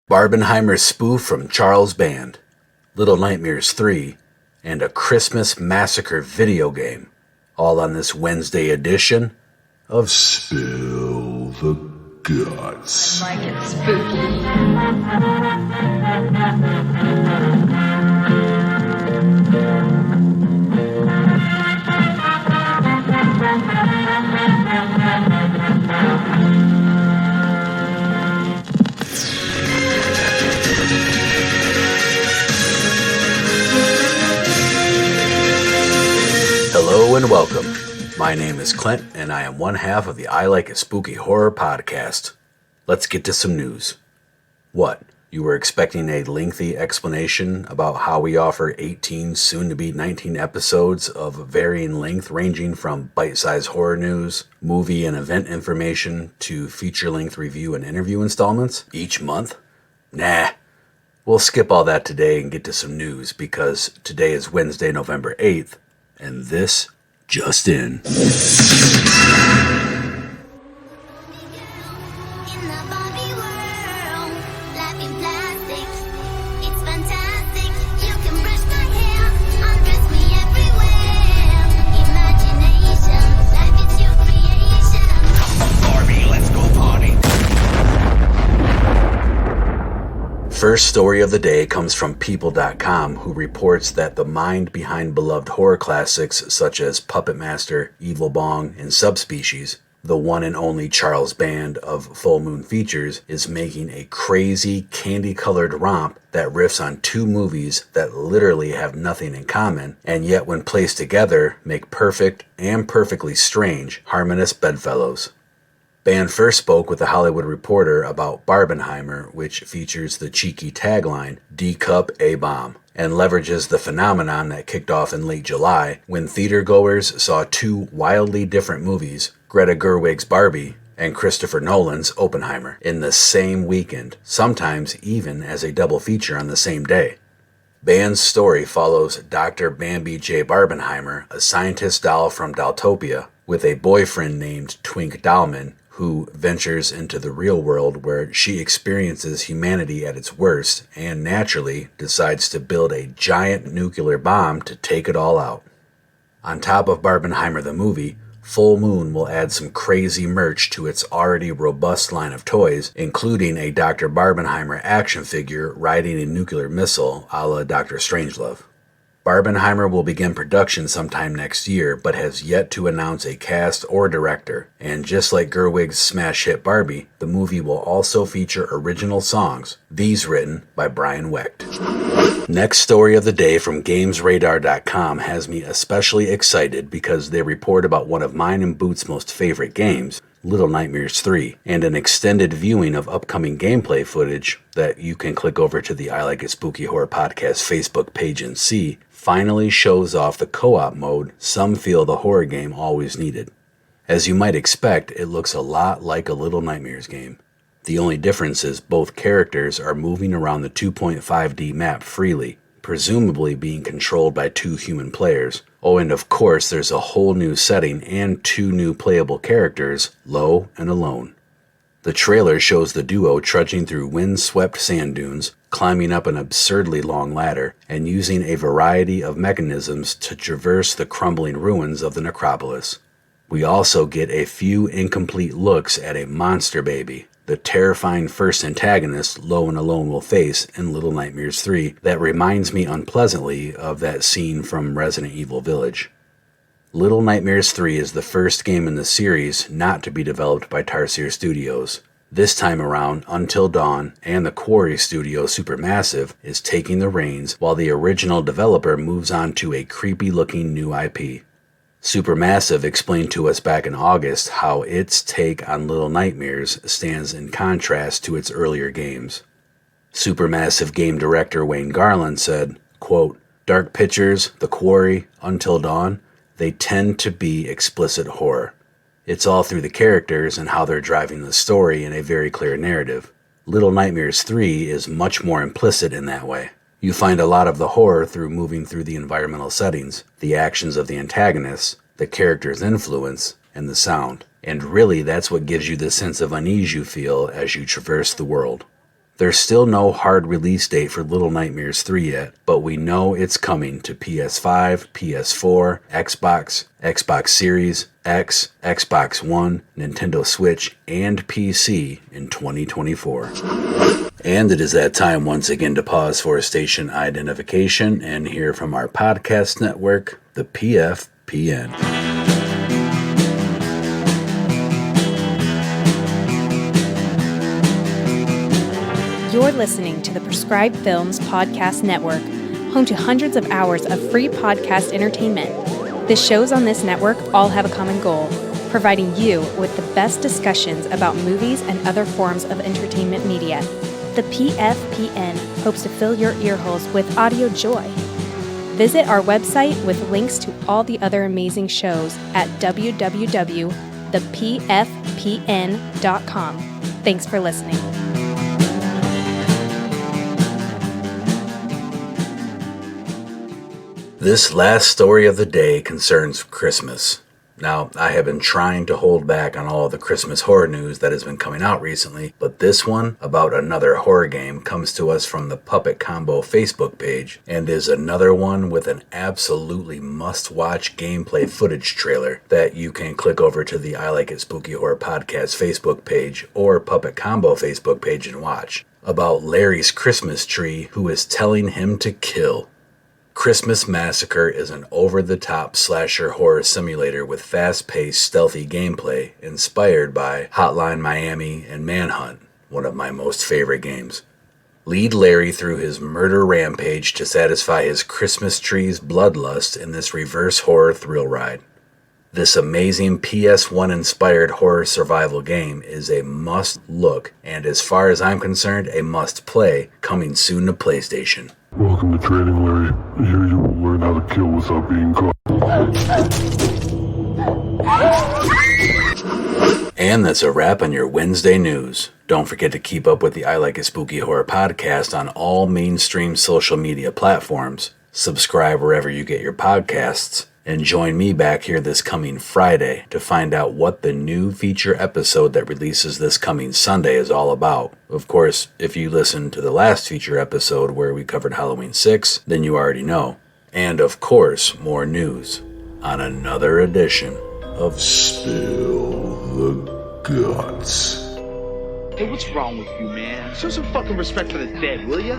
Barbenheimer spoof from Charles Band, Little Nightmares 3, and a Christmas Massacre video game, all on this Wednesday edition of Spill the Guts. I like it spooky. Hello and welcome. My name is Clint, and I am one half of the I Like It Spooky Horror podcast. Let's get to some news. What? You were expecting a lengthy explanation about how we offer 18, soon-to-be 19 episodes of varying length ranging from bite-sized horror news, movie and event information, to feature-length review and interview installments each month? Nah. We'll skip all that today and get to some news because today is Wednesday, November 8th, and this just in. First story of the day comes from People.com, who reports that the mind behind beloved horror classics such as Puppet Master, Evil Bong, and Subspecies, the one and only Charles Band of Full Moon Features, is making a crazy candy-colored romp that riffs on two movies that literally have nothing in common, and yet when placed together make perfect and perfectly strange, harmonious bedfellows. Band first spoke with The Hollywood Reporter about Barbenheimer, which features the cheeky tagline, D-Cup A-Bomb, and leverages the phenomenon that kicked off in late July when theatergoers saw two wildly different movies, Greta Gerwig's Barbie and Christopher Nolan's Oppenheimer, in the same weekend, sometimes even as a double feature on the same day. Band's story follows Dr. Bambi J. Barbenheimer, a scientist doll from Dolltopia, with a boyfriend named Twink Dollman, who ventures into the real world where she experiences humanity at its worst and naturally decides to build a giant nuclear bomb to take it all out. On top of Barbenheimer the movie, Full Moon will add some crazy merch to its already robust line of toys, including a Dr. Barbenheimer action figure riding a nuclear missile a la Dr. Strangelove. Barbenheimer will begin production sometime next year, but has yet to announce a cast or director, and just like Gerwig's smash hit Barbie, the movie will also feature original songs, these written by Brian Wecht. Next story of the day from GamesRadar.com has me especially excited because they report about one of mine and Boot's most favorite games, Little Nightmares 3, and an extended viewing of upcoming gameplay footage that you can click over to the I Like It Spooky Horror Podcast Facebook page and see, finally shows off the co-op mode some feel the horror game always needed. As you might expect, it looks a lot like a Little Nightmares game. The only difference is both characters are moving around the 2.5D map freely, presumably being controlled by two human players. Oh, and of course there's a whole new setting and two new playable characters, Low and Alone. The trailer shows the duo trudging through wind-swept sand dunes, climbing up an absurdly long ladder, and using a variety of mechanisms to traverse the crumbling ruins of the necropolis. We also get a few incomplete looks at a monster baby, the terrifying first antagonist Low and Alone will face in Little Nightmares 3 that reminds me unpleasantly of that scene from Resident Evil Village. Little Nightmares 3 is the first game in the series not to be developed by Tarsier Studios. This time around, Until Dawn and the Quarry studio Supermassive is taking the reins while the original developer moves on to a creepy-looking new IP. Supermassive explained to us back in August how its take on Little Nightmares stands in contrast to its earlier games. Supermassive game director Wayne Garland said, quote, "Dark Pictures, The Quarry, Until Dawn, they tend to be explicit horror. It's all through the characters and how they're driving the story in a very clear narrative. Little Nightmares 3 is much more implicit in that way. You find a lot of the horror through moving through the environmental settings, the actions of the antagonists, the character's influence, and the sound. And really that's what gives you the sense of unease you feel as you traverse the world." There's still no hard release date for Little Nightmares 3 yet, but we know it's coming to PS5, PS4, Xbox, Xbox Series X, Xbox One, Nintendo Switch, and PC in 2024. And it is that time once again to pause for station identification and hear from our podcast network, the PFPN. You're listening to the Prescribed Films Podcast Network, home to hundreds of hours of free podcast entertainment. The shows on this network all have a common goal, providing you with the best discussions about movies and other forms of entertainment media. The PFPN hopes to fill your earholes with audio joy. Visit our website with links to all the other amazing shows at www.thepfpn.com. Thanks for listening. This last story of the day concerns Christmas. Now, I have been trying to hold back on all of the Christmas horror news that has been coming out recently, but this one about another horror game comes to us from the Puppet Combo Facebook page, and is another one with an absolutely must-watch gameplay footage trailer that you can click over to the I Like It Spooky Horror Podcast Facebook page or Puppet Combo Facebook page and watch. About Larry's Christmas tree who is telling him to kill. Christmas Massacre is an over-the-top slasher horror simulator with fast-paced, stealthy gameplay inspired by Hotline Miami and Manhunt, one of my most favorite games. Lead Larry through his murder rampage to satisfy his Christmas tree's bloodlust in this reverse horror thrill ride. This amazing PS1-inspired horror survival game is a must-look, and as far as I'm concerned, a must-play, coming soon to PlayStation. Welcome to Training Larry. Here you will learn how to kill without being caught. And that's a wrap on your Wednesday news. Don't forget to keep up with the I Like It Spooky Horror podcast on all mainstream social media platforms. Subscribe wherever you get your podcasts. And join me back here this coming Friday to find out what the new feature episode that releases this coming Sunday is all about. Of course, if you listened to the last feature episode where we covered Halloween 6, then you already know. And of course, more news on another edition of Spill the Guts. Hey, what's wrong with you, man? Show some fucking respect for the dead, will ya?